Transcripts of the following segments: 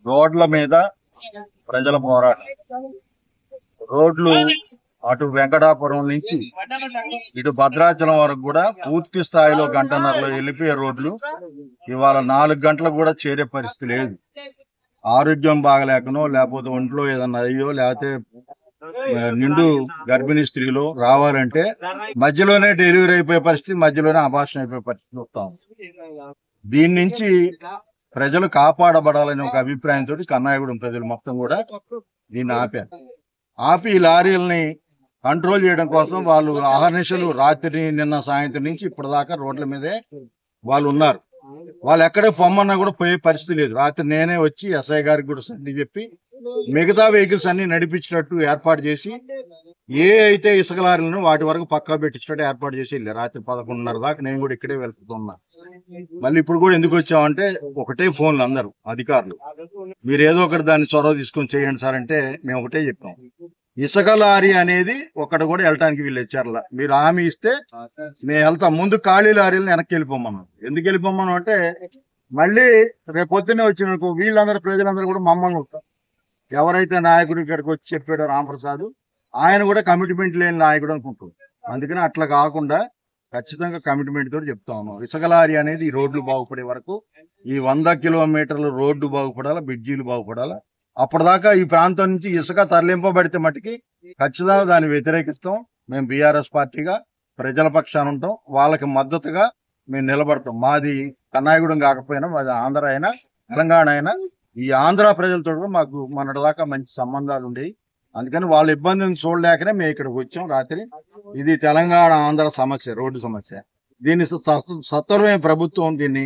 రోడ్ల మీద ప్రజల పోరాటం. రోడ్లు అటు వెంకటాపురం నుంచి ఇటు భద్రాచలం వరకు కూడా పూర్తి స్థాయిలో గంటన్నరలో వెళ్ళిపోయే రోడ్లు ఇవాళ 4 గంటలకు కూడా చేరే పరిస్థితి లేదు. ఆరోగ్యం బాగలేకనో లేకపోతే ఒంట్లో ఏదన్నా అయ్యో లేకపోతే నిండు గర్భిణీ స్త్రీలు రావాలంటే మధ్యలోనే డెలివరీ అయిపోయే పరిస్థితి, మధ్యలోనే అబార్షన్ అయిపోయే పరిస్థితి వస్తాం. దీని నుంచి ప్రజలు కాపాడబడాలనే ఒక అభిప్రాయంతో కన్నాయగూడెం ప్రజలు మొత్తం కూడా దీన్ని ఆపి ఈ లారీలని కంట్రోల్ చేయడం కోసం వాళ్ళు అహర్నిశలు రాత్రి నిన్న సాయంత్రం నుంచి ఇప్పటిదాకా రోడ్ల మీదే వాళ్ళు ఉన్నారు. వాళ్ళు ఎక్కడే పొమ్మన్నా కూడా పోయే పరిస్థితి లేదు. రాత్రి నేనే వచ్చి ఎస్ఐ గారికి కూడా సంధి చెప్పి మిగతా వెహికల్స్ అన్ని నడిపించినట్టు ఏర్పాటు చేసి ఏ అయితే ఇసుక లారీలను వాటి వరకు పక్కా పెట్టించినట్టు ఏర్పాటు చేసి వెళ్ళారు. రాత్రి 11:30 దాకా నేను కూడా ఇక్కడే వెళ్తున్నా. మళ్ళీ ఇప్పుడు కూడా ఎందుకు వచ్చామంటే ఒకటే ఫోన్లు అందరూ అధికారులు, మీరు ఏదో ఒకటి దాన్ని చొరవ తీసుకొని చేయండి సార్ అంటే మేము ఒకటే చెప్పాం. ఇసుక లారీ అనేది ఒకటి కూడా వెళ్ళటానికి వీళ్ళు ఇచ్చారులా. మీరు హామీ ఇస్తే మేము వెళ్తాం. ముందు ఖాళీ లారీలను వెనక్కి వెళ్ళిపోమన్నాం. ఎందుకు వెళ్ళిపోమన్నాం అంటే మళ్ళీ రేపు పొద్దున్నే వచ్చిన వీళ్ళందరూ ప్రజలందరూ కూడా మమ్మల్ని ఎవరైతే నాయకుడు ఇక్కడికి వచ్చి చెప్పాడో రామప్రసాద్, ఆయన కూడా కమిట్మెంట్ లేని నాయకుడు అనుకుంటాం. అందుకని అట్లా కాకుండా ఖచ్చితంగా కమిట్మెంట్ తోటి చెప్తా ఉన్నాం. ఇసుక లారీ అనేది ఈ రోడ్లు బాగుపడే వరకు ఈ 100 కిలోమీటర్ల రోడ్డు బాగుపడాలా, బ్రిడ్జీలు బాగుపడాలా. అప్పటిదాకా ఈ ప్రాంతం నుంచి ఇసుక తరలింపబడితే మట్టుకి ఖచ్చితంగా దాన్ని వ్యతిరేకిస్తాం. మేము బీఆర్ఎస్ పార్టీగా ప్రజల పక్షాన ఉంటాం. వాళ్ళకి మద్దతుగా మేము నిలబడతాం. మాది కన్నాయగూడెం కాకపోయినా మాది ఆంధ్ర అయినా తెలంగాణ అయినా ఈ ఆంధ్ర ప్రజలతో మాకు మొన్నటిదాకా మంచి సంబంధాలు ఉండేవి. అందుకని వాళ్ళ ఇబ్బందిని చూడలేకనే మేము ఇక్కడికి వచ్చాం రాత్రి. ఇది తెలంగాణ ఆంధ్ర సమస్య, రోడ్డు సమస్య. దీన్ని సత్వరమే ప్రభుత్వం దీన్ని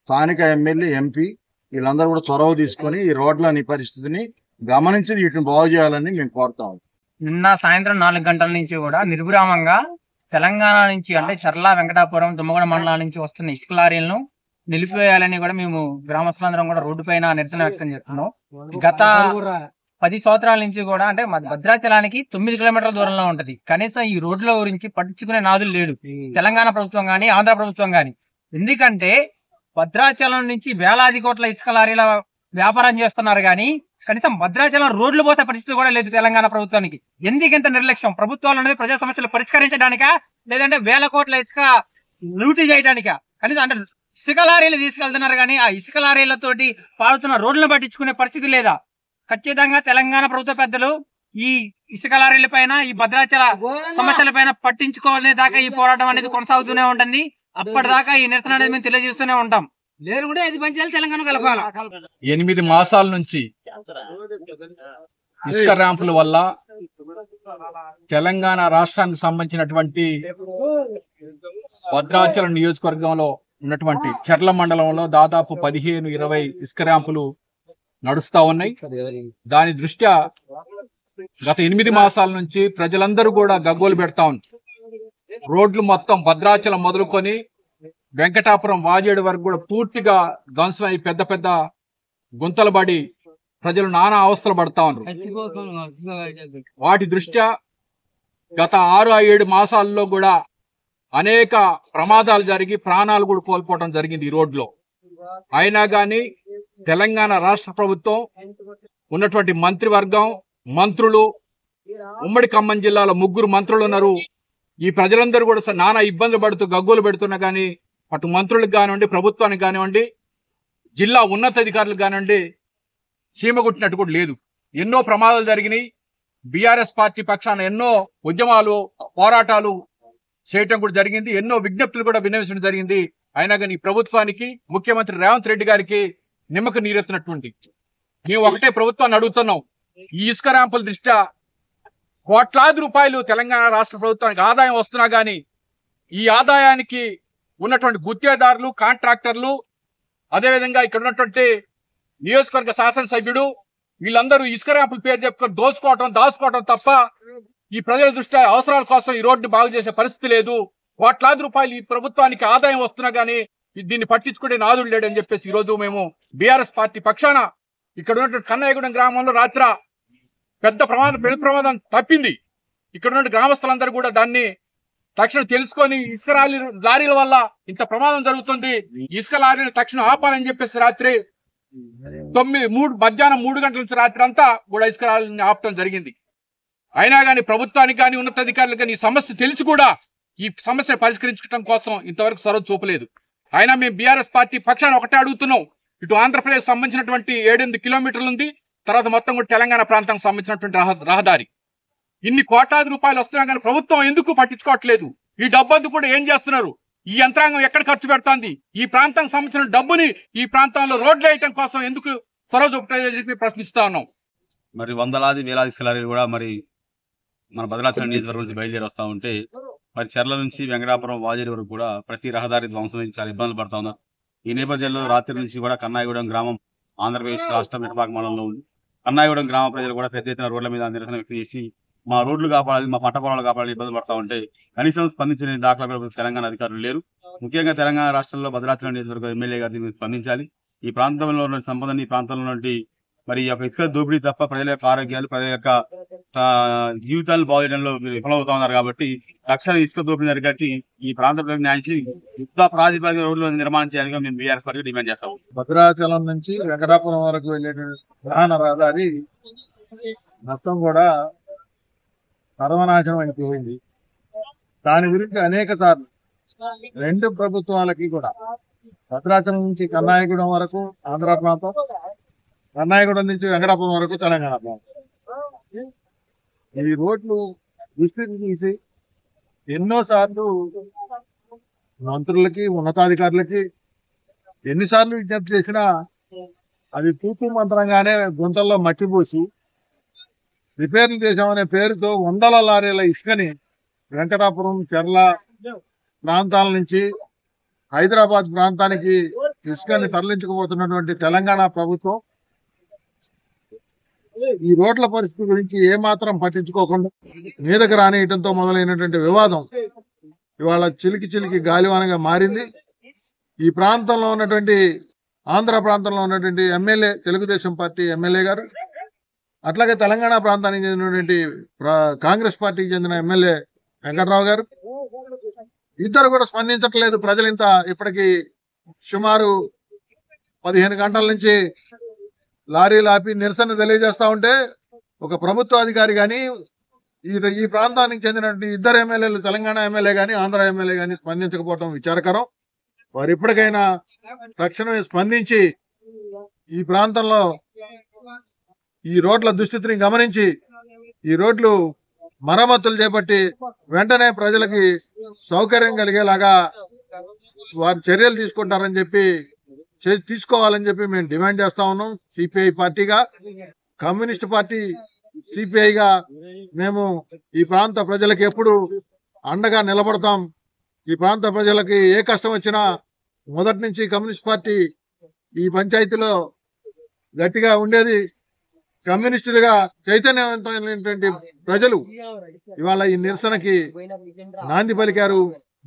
స్థానిక ఎమ్మెల్యే, ఎంపీ వీళ్ళందరూ కూడా చొరవ తీసుకొని ఈ రోడ్లని పరిస్థితిని గమనించి వీటిని బాగు చేయాలని మేము కోరుతాం. నిన్న సాయంత్రం 4 గంటల నుంచి కూడా నిర్విరామంగా తెలంగాణ నుంచి అంటే చర్ల, వెంకటాపురం, దుమ్మగూడ మండలాల నుంచి వస్తున్న ఇసుక లారీలను నిలిపివేయాలని కూడా మేము గ్రామస్తులందరం కూడా రోడ్డు పైన నిరసన వ్యక్తం చేస్తున్నాం. గత 10 సంవత్సరాల నుంచి కూడా అంటే భద్రాచలానికి 9 కిలోమీటర్ల దూరంలో ఉంటది. కనీసం ఈ రోడ్ల గురించి పట్టించుకునే నాదులు లేడు తెలంగాణ ప్రభుత్వం గాని ఆంధ్ర ప్రభుత్వం గాని. ఎందుకంటే భద్రాచలం నుంచి వేలాది కోట్ల ఇసుక లారీల వ్యాపారం చేస్తున్నారు కానీ కనీసం భద్రాచలం రోడ్లు పోతే పరిస్థితి కూడా లేదు తెలంగాణ ప్రభుత్వానికి. ఎందుకంత నిర్లక్ష్యం? ప్రభుత్వాలు అనేది ప్రజా సమస్యలు పరిష్కరించడానికా లేదంటే వేల కోట్ల ఇసుక లూటీ చేయడానికా? కనీసం అంటే ఇసుక లారీలు తీసుకెళ్తున్నారు కానీ ఆ ఇసుక లారీలతోటి పాడుతున్న రోడ్లను పట్టించుకునే పరిస్థితి లేదా? ఖచ్చితంగా తెలంగాణ ప్రభుత్వ పెద్దలు ఈ ఇసుక లారీల పైన, ఈ భద్రాచల సమస్యల పైన పట్టించుకోవాలనే దాకా ఈ పోరాటం అనేది కొనసాగుతూనే ఉంటుంది. అప్పటిదాకా ఈ నిరసన అనేది మేము తెలియజేస్తూనే ఉంటాం. లేదు కూడా ఇది పంచాలి తెలంగాణ కలపాల. 8 మాసాల నుంచి ఇసుక ర్యాంపుల వల్ల తెలంగాణ రాష్ట్రానికి సంబంధించినటువంటి భద్రాచలం నియోజకవర్గంలో ఉన్నటువంటి చర్ల మండలంలో దాదాపు 15-20 ఇసుక ర్యాంపులు నడుస్తా ఉన్నాయి. దాని దృష్ట్యా గత 8 మాసాల నుంచి ప్రజలందరూ కూడా గగ్గోలు పెడతా ఉన్నారు. రోడ్లు మొత్తం భద్రాచలం మొదలుకొని వెంకటాపురం, వాజేడు వరకు కూడా పూర్తిగా ధ్వంసమై పెద్ద పెద్ద గుంతలు పడి ప్రజలు నానా అవస్థలు పడతా ఉన్నారు. వాటి దృష్ట్యా గత 6-7 మాసాల్లో కూడా అనేక ప్రమాదాలు జరిగి ప్రాణాలు కూడా కోల్పోవడం జరిగింది ఈ రోడ్లో. అయినా కానీ తెలంగాణ రాష్ట్ర ప్రభుత్వం ఉన్నటువంటి మంత్రివర్గం, మంత్రులు, ఉమ్మడి ఖమ్మం జిల్లాలో 3 మంత్రులు ఉన్నారు. ఈ ప్రజలందరూ కూడా నానా ఇబ్బందులు పడుతూ గగ్గోలు పెడుతున్నా కానీ అటు మంత్రులకు కానివ్వండి, ప్రభుత్వానికి కానివ్వండి, జిల్లా ఉన్నతాధికారులకు కానివ్వండి చీమగుట్టినట్టు కూడా లేదు. ఎన్నో ప్రమాదాలు జరిగినాయి. బీఆర్ఎస్ పార్టీ పక్షాన ఎన్నో ఉద్యమాలు, పోరాటాలు చేయటం కూడా జరిగింది. ఎన్నో విజ్ఞప్తులు కూడా విన్నవించడం జరిగింది. అయినా కానీ ప్రభుత్వానికి, ముఖ్యమంత్రి రేవంత్ రెడ్డి గారికి నిమ్మక నీరెత్తినటువంటి మేము ఒకటే ప్రభుత్వాన్ని అడుగుతున్నాం. ఈ ఇసుక ర్యాంపుల దృష్ట్యా కోట్లాది రూపాయలు తెలంగాణ రాష్ట్ర ప్రభుత్వానికి ఆదాయం వస్తున్నా గానీ ఈ ఆదాయానికి ఉన్నటువంటి గుత్తేదారులు, కాంట్రాక్టర్లు, అదేవిధంగా ఇక్కడ ఉన్నటువంటి నియోజకవర్గ శాసనసభ్యుడు వీళ్ళందరూ ఇసుక ర్యాంపుల పేరు చెప్పుకొని దాచుకోవటం తప్ప ఈ ప్రజల దృష్ట్యా అవసరాల కోసం ఈ రోడ్డు బాగు చేసే పరిస్థితి లేదు. కోట్లాది రూపాయలు ఈ ప్రభుత్వానికి ఆదాయం వస్తున్నా గానీ దీన్ని పట్టించుకునే నాదుడు లేడని చెప్పేసి ఈ రోజు మేము బీఆర్ఎస్ పార్టీ పక్షాన ఇక్కడ ఉన్నటువంటి కన్నాయగూడెం గ్రామంలో రాత్ర పెద్ద ప్రమాదం తప్పింది. ఇక్కడ ఉన్న గ్రామస్తులందరూ కూడా దాన్ని తక్షణం తెలుసుకొని ఇసుక లారీల వల్ల ఇంత ప్రమాదం జరుగుతుంది, ఇసుక లారీలు తక్షణం ఆపాలని చెప్పేసి రాత్రి మధ్యాహ్నం 3 గంటల నుంచి రాత్రి అంతా కూడా ఇసుక లారీని ఆపటం జరిగింది. అయినా కానీ ప్రభుత్వానికి కానీ ఉన్నతాధికారులకు కానీ ఈ సమస్య తెలిసి కూడా ఈ సమస్య పరిష్కరించడం కోసం ఇంతవరకు చొరవ చూపలేదు. అయినా మేము బీఆర్ఎస్ పార్టీ పక్షాన ఒకటే అడుగుతున్నాం, ఇటు ఆంధ్రప్రదేశ్ సంబంధించినటువంటి 7-8 కిలోమీటర్లు ఉంది, తర్వాత మొత్తం కూడా తెలంగాణ ప్రాంతానికి సంబంధించినటువంటి రహదారి. ఇన్ని కోట్లాది రూపాయలు వస్తున్నా కానీ ప్రభుత్వం ఎందుకు పట్టించుకోవట్లేదు? ఈ డబ్బంతా కూడా ఏం చేస్తున్నారు? ఈ యంత్రాంగం ఎక్కడ ఖర్చు పెడుతోంది? ఈ ప్రాంతానికి సంబంధించిన డబ్బుని ఈ ప్రాంతంలో రోడ్లు వేయటం కోసం ఎందుకు చొరవ చూపట్లేదని చెప్పి ప్రశ్నిస్తా ఉన్నాం. మరి వందలాది వేలాది ఇసుకలారీలు కూడా మరి మన భద్రాచలం నియోజకవర్గం నుంచి బయలుదేరి వస్తూ ఉంటే మరి చెర్ల నుంచి వెంకటాపురం వాజేడి వరకు కూడా ప్రతి రహదారి ధ్వంసం చాలా ఇబ్బందులు పడతా ఉన్నారు. ఈ నేపథ్యంలో రాత్రి నుంచి కూడా కన్నాయగూడెం గ్రామం ఆంధ్రప్రదేశ్ రాష్ట్రం ఇటుపాక మండలంలో ఉంది. కన్నాయగూడెం గ్రామ ప్రజలు కూడా పెద్ద ఎత్తున రోడ్ల మీద నిరసన వ్యక్తం చేసి మా రోడ్లు కాపాడాలి, మా పంట పొలాలు కాపాడాలి ఇబ్బందులు పడతా ఉంటే కనీసం స్పందించిన దాఖలా తెలంగాణ అధికారులు లేరు. ముఖ్యంగా తెలంగాణ రాష్ట్రంలో భద్రాచలం నియోజకవర్గం ఎమ్మెల్యే గారిని స్పందించాలి. ఈ ప్రాంతంలో ఉన్న సంపదని, ఈ ప్రాంతంలో నుండి మరి ఈ యొక్క ఇసుక దోపిడీ తప్ప ప్రజల యొక్క ఆరోగ్యాలు, ప్రజల యొక్క జీవితాలు బాగుచేయడంలో మీరు విఫలవుతా ఉన్నారు. కాబట్టి తక్షణ ఇసుక దోపిడీ అరికట్టి ఈ ప్రాంత ప్రజలకు న్యాయం యుద్ధ ప్రాతిపదిక రోడ్లు నిర్మాణం చేయాలని మేము బీఆర్ఎస్ పార్టీ డిమాండ్ చేస్తాం. భద్రాచలం నుంచి వెంకటాపురం వరకు వెళ్ళే ప్రధాన రహదారి మొత్తం కూడా సర్వనాశనం అయిపోయింది. దాని గురించి అనేక సార్లు రెండు ప్రభుత్వాలకి కూడా భద్రాచలం నుంచి కన్నాయగూడెం వరకు ఆంధ్ర ప్రాంతం, కన్నాయగూడెం నుంచి వెంకటాపురం వరకు తెలంగాణ ప్రాంతం, ఈ రోడ్లు విస్తృతి తీసి ఎన్నోసార్లు మంత్రులకి, ఉన్నతాధికారులకి ఎన్నిసార్లు విజ్ఞప్తి చేసినా అది తూతూ మంత్రంగానే గుంతల్లో మట్టి పోసి రిపేర్లు చేశామనే పేరుతో వందల లారీల ఇసుకని వెంకటాపురం, చెర్ల ప్రాంతాల నుంచి హైదరాబాద్ ప్రాంతానికి ఇసుకని తరలించుకుపోతున్నటువంటి తెలంగాణ ప్రభుత్వం ఈ రోడ్ల పరిస్థితి గురించి ఏమాత్రం పట్టించుకోకుండా మీదకి రానియటంతో మొదలైనటువంటి వివాదం ఇవాళ చిలికి గాలివానగా మారింది. ఈ ప్రాంతంలో ఉన్నటువంటి ఆంధ్ర ప్రాంతంలో ఉన్నటువంటి ఎమ్మెల్యే, తెలుగుదేశం పార్టీ ఎమ్మెల్యే గారు, అట్లాగే తెలంగాణ ప్రాంతానికి చెందినటువంటి కాంగ్రెస్ పార్టీకి చెందిన ఎమ్మెల్యే వెంకట్రావు గారు ఇద్దరు కూడా స్పందించట్లేదు. ప్రజలు ఇంత ఇప్పటికి సుమారు 15 గంటల నుంచి లారీలు ఆపి నిరసన తెలియజేస్తా ఉంటే ఒక ప్రభుత్వ అధికారి కానీ ఈ ప్రాంతానికి చెందినటువంటి ఇద్దరు ఎమ్మెల్యేలు, తెలంగాణ ఎమ్మెల్యే కానీ ఆంధ్ర ఎమ్మెల్యే కానీ స్పందించకపోవడం విచారకరం. వారు ఇప్పటికైనా తక్షణమే స్పందించి ఈ ప్రాంతంలో ఈ రోడ్ల దుస్థితిని గమనించి ఈ రోడ్లు మరమ్మతులు చేపట్టి వెంటనే ప్రజలకి సౌకర్యం కలిగేలాగా వారు చర్యలు తీసుకుంటారని చెప్పి తీసుకోవాలని చెప్పి మేము డిమాండ్ చేస్తా ఉన్నాం. సిపిఐ పార్టీగా, కమ్యూనిస్ట్ పార్టీ సిపిఐగా మేము ఈ ప్రాంత ప్రజలకు ఎప్పుడు అండగా నిలబడతాం. ఈ ప్రాంత ప్రజలకి ఏ కష్టం వచ్చినా మొదటి నుంచి కమ్యూనిస్ట్ పార్టీ ఈ పంచాయతీలో గట్టిగా ఉండేది. కమ్యూనిస్టులుగా చైతన్యవంతమైనటువంటి ప్రజలు ఇవాళ ఈ నిరసనకి నాంది పలికారు.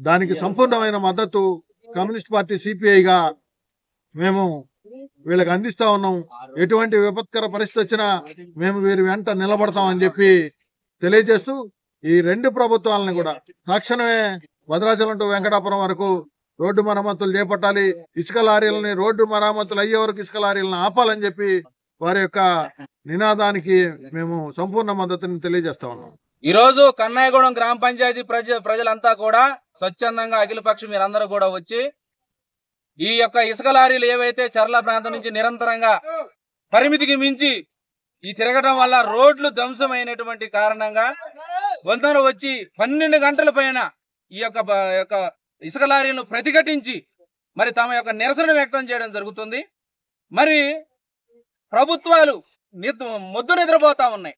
దానికి సంపూర్ణమైన మద్దతు కమ్యూనిస్ట్ పార్టీ సిపిఐగా మేము వీళ్ళకి అందిస్తా ఉన్నాం. ఎటువంటి విపత్కర పరిస్థితి వచ్చినా మేము వీరి వెంట నిలబడతామని చెప్పి తెలియజేస్తూ ఈ రెండు ప్రభుత్వాలను కూడా తక్షణమే భద్రాచలం టు వెంకటాపురం వరకు రోడ్డు మరమ్మతులు చేపట్టాలి. ఇసుక లారీలని రోడ్డు మరమ్మతులు అయ్యే వరకు ఇసుక లారీలను ఆపాలని చెప్పి వారి యొక్క నినాదానికి మేము సంపూర్ణ మద్దతుని తెలియజేస్తా ఉన్నాం. ఈ రోజు కన్నాయగూడెం గ్రామ పంచాయతీ ప్రజలంతా కూడా స్వచ్ఛందంగా అఖిలపక్షం మీరందరూ కూడా వచ్చి ఈ యొక్క ఇసుక లారీలు ఏవైతే చర్ల ప్రాంతం నుంచి నిరంతరంగా పరిమితికి మించి ఈ తిరగడం వల్ల రోడ్లు ధ్వంసమైనటువంటి కారణంగా వంతెన వచ్చి 12 గంటల పైన ఈ యొక్క ఇసుక లారీలను ప్రతిఘటించి మరి తమ యొక్క నిరసన వ్యక్తం చేయడం జరుగుతుంది. మరి ప్రభుత్వాలు మొద్దు నిద్రపోతా ఉన్నాయి.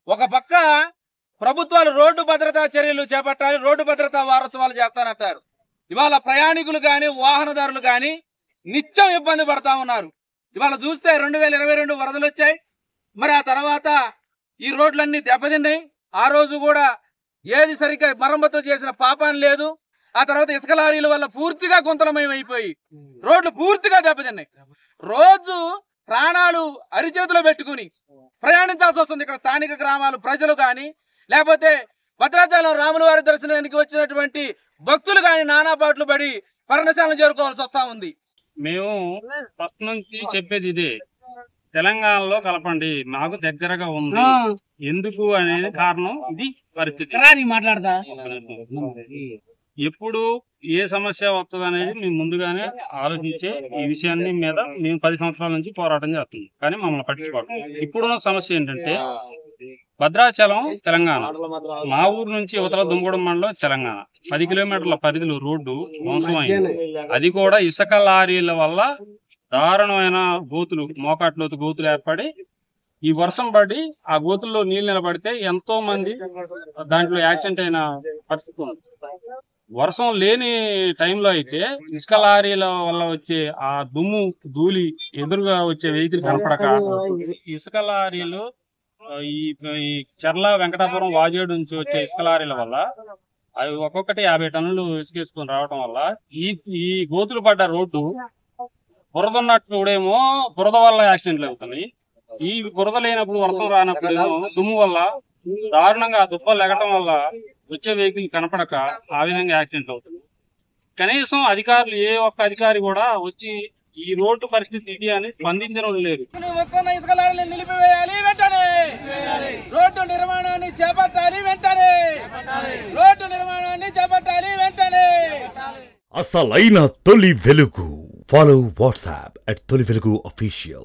ఒక పక్క ప్రభుత్వాలు రోడ్డు భద్రతా చర్యలు చేపట్టాలి, రోడ్డు భద్రతా వారోత్సవాలు చేస్తానంటారు. ఇవాళ ప్రయాణికులు కానీ వాహనదారులు కానీ నిత్యం ఇబ్బంది పడతా ఉన్నారు. ఇవాళ చూస్తే 2022 వరదలు వచ్చాయి. మరి ఆ తర్వాత ఈ రోడ్లన్నీ దెబ్బతిన్నాయి. ఆ రోజు కూడా ఏది సరిగ్గా మరమ్మతు చేసిన పాపాన్ని లేదు. ఆ తర్వాత ఇసుక లారీల వల్ల పూర్తిగా గుంతలమయమైపోయి రోడ్లు పూర్తిగా దెబ్బతిన్నాయి. రోజు ప్రాణాలు అరిచేతిలో పెట్టుకుని ప్రయాణించాల్సి వస్తుంది. ఇక్కడ స్థానిక గ్రామాలు ప్రజలు కానీ లేకపోతే భద్రాచలం రాముల వారి దర్శనానికి వచ్చినటువంటి భక్తులు కానీ నానా పాటలు పడి పర్ణశాలను చేరుకోవాల్సి వస్తా ఉంది. మేము ఫస్ట్ నుంచి చెప్పేది ఇదే, తెలంగాణలో కలపండి, మాకు దగ్గరగా ఉంది. ఎందుకు అనేది కారణం ఇది పరిస్థితి. మాట్లాడతా ఎప్పుడు ఏ సమస్య వస్తుంది అనేది మేము ముందుగానే ఆలోచించే ఈ విషయాన్ని మీద మేము 10 సంవత్సరాల నుంచి పోరాటం చేస్తున్నాం, కానీ మమ్మల్ని పట్టించుకోవడం. ఇప్పుడున్న సమస్య ఏంటంటే భద్రాచలం తెలంగాణ, మా ఊరు నుంచి యువతల దుమ్మగూడెం మండలం తెలంగాణ, 10 కిలోమీటర్ల పరిధిలో రోడ్డు ధ్వంసమైంది. అది కూడా ఇసుక లారీల వల్ల దారుణమైన గోతులు, మోకాట్లోతు గోతులు ఏర్పడి ఈ వర్షం పడి ఆ గోతుల్లో నీళ్లు నిలబడితే ఎంతో మంది దాంట్లో యాక్సిడెంట్ అయిన పరిస్థితి ఉంది. వర్షం లేని టైంలో అయితే ఇసుక లారీల వల్ల వచ్చే ఆ దుమ్ము ధూళి ఎదురుగా వచ్చే వెహికల్ కనపడక ఇసుక లారీలు ఈ చర్ల వెంకటాపురం వాజేడు నుంచి వచ్చే ఇసుక లారీల వల్ల అవి ఒక్కొక్కటి 50 టన్నులు ఇసుకేసుకొని రావడం వల్ల ఈ గోతులు పడ్డ రోడ్డు బురద ఉన్నప్పుడేమో బురద వల్ల యాక్సిడెంట్లు అవుతున్నాయి. ఈ బురద లేనప్పుడు, వర్షం రానప్పుడేమో దుమ్ము వల్ల దారుణంగా దుబ్బలు ఎగటం వల్ల వచ్చే వెహికల్ కనపడక ఆ విధంగా యాక్సిడెంట్ అవుతుంది. కనీసం అధికారులు, ఏ ఒక్క అధికారి కూడా వచ్చి ఈ రోడ్డు పరిస్థితి ఇది అని స్పందించడం లేదు. ఇసుక లారీలను నిలిపివేయాలి వెంటనే, రోడ్డు నిర్మాణాన్ని చేపట్టాలి వెంటనే, రోడ్డు నిర్మాణాన్ని చేపట్టాలి వెంటనే. అసలైన తొలి వెలుగు. ఫాలో వాట్సాప్ @తొలి వెలుగు official.